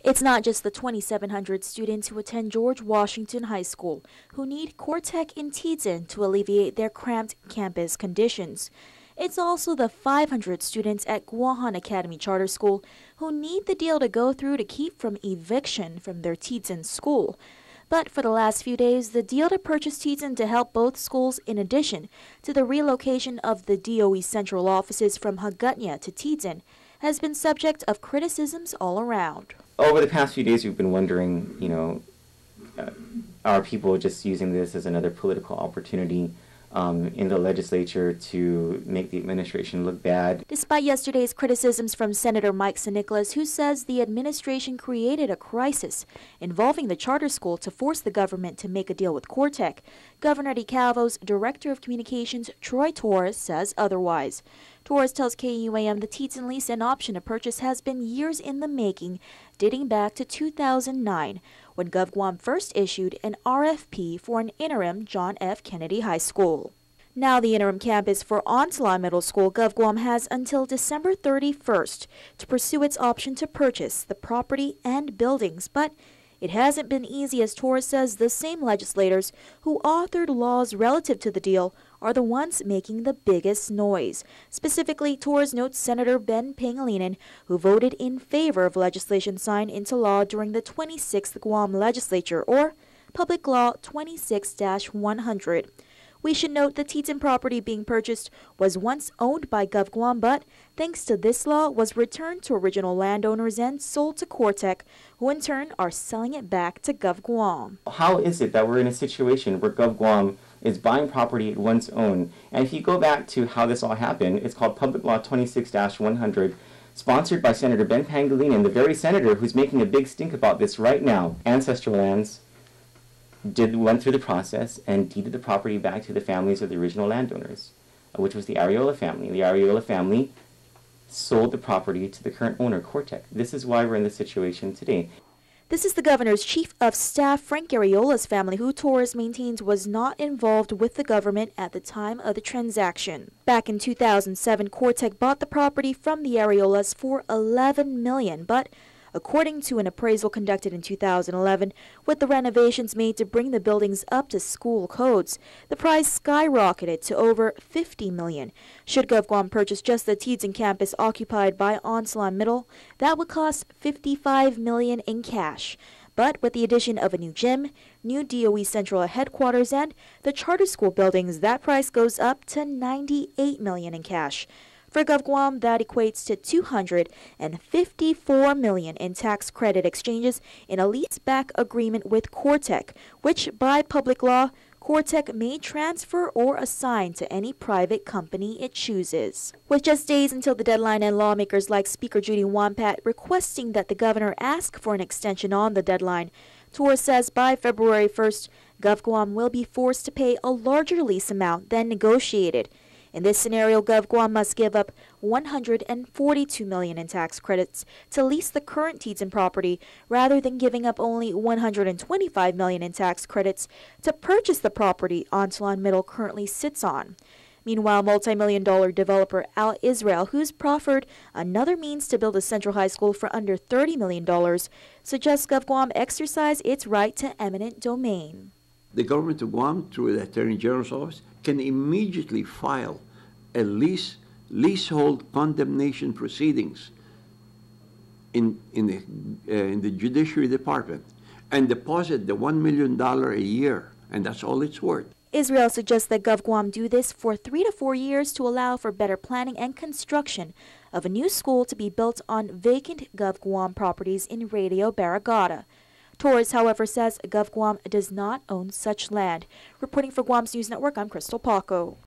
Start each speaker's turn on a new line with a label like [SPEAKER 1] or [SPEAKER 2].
[SPEAKER 1] It's not just the 2,700 students who attend George Washington High School who need CoreTech in Tiyan to alleviate their cramped campus conditions. It's also the 500 students at Guahan Academy Charter School who need the deal to go through to keep from eviction from their Tiyan school. But for the last few days, the deal to purchase Tiyan to help both schools, in addition to the relocation of the DOE central offices from Hagutnya to Tiyan, has been subject of criticisms all around.
[SPEAKER 2] Over the past few days, we've been wondering, are people just using this as another political opportunity in the legislature to make the administration look bad?
[SPEAKER 1] Despite yesterday's criticisms from Senator Mike Nicholas, who says the administration created a crisis involving the charter school to force the government to make a deal with CoreTech, Governor DeCalvo's Director of Communications, Troy Torres, says otherwise. Torres tells KUAM the Tiyan lease and option to purchase has been years in the making, dating back to 2009, when GovGuam first issued an RFP for an interim John F. Kennedy High School. Now the interim campus for Onslow Middle School, GovGuam has until December 31st to pursue its option to purchase the property and buildings, but it hasn't been easy, as Torres says the same legislators who authored laws relative to the deal are the ones making the biggest noise. Specifically, Torres notes Senator Ben Pangilinan, who voted in favor of legislation signed into law during the 26th Guam legislature, or Public Law 26-100. We should note the Tiyan property being purchased was once owned by GovGuam, but thanks to this law was returned to original landowners and sold to CoreTech, who in turn are selling it back to GovGuam.
[SPEAKER 2] How is it that we're in a situation where GovGuam is buying property it once owned? And if you go back to how this all happened, it's called Public Law 26-100, sponsored by Senator Ben Pangilinan, the very senator who's making a big stink about this right now. Ancestral lands went through the process and deeded the property back to the families of the original landowners, which was the Arreola family. The Arreola family sold the property to the current owner, CoreTech. This is why we're in this situation today.
[SPEAKER 1] This is the governor's chief of staff, Frank Arreola's family, who Torres maintains was not involved with the government at the time of the transaction. Back in 2007, CoreTech bought the property from the Arreolas for $11 million, but according to an appraisal conducted in 2011, with the renovations made to bring the buildings up to school codes, the price skyrocketed to over $50 million. Should GovGuam purchase just the Tiyan campus occupied by Onslow Middle, that would cost $55 million in cash. But with the addition of a new gym, new DOE central headquarters, and the charter school buildings, that price goes up to $98 million in cash. For GovGuam, that equates to $254 million in tax credit exchanges in a lease-back agreement with CoreTech, which, by public law, CoreTech may transfer or assign to any private company it chooses. With just days until the deadline and lawmakers like Speaker Judy Wampat requesting that the governor ask for an extension on the deadline, Torres says by February 1st, GovGuam will be forced to pay a larger lease amount than negotiated. In this scenario, GovGuam must give up $142 million in tax credits to lease the current Tiyan property, rather than giving up only $125 million in tax credits to purchase the property Onslow Middle currently sits on. Meanwhile, multi-million-dollar developer Al Israel, who's proffered another means to build a central high school for under $30 million, suggests GovGuam exercise its right to eminent domain.
[SPEAKER 3] The government of Guam, through the Attorney General's office, can immediately file a leasehold condemnation proceedings in the Judiciary Department and deposit the $1 million a year, and that's all it's worth.
[SPEAKER 1] Israel suggests that GovGuam do this for 3 to 4 years to allow for better planning and construction of a new school to be built on vacant GovGuam properties in Radio Barrigada. Torres, however, says GovGuam does not own such land. Reporting for Guam's News Network, I'm Crystal Paco.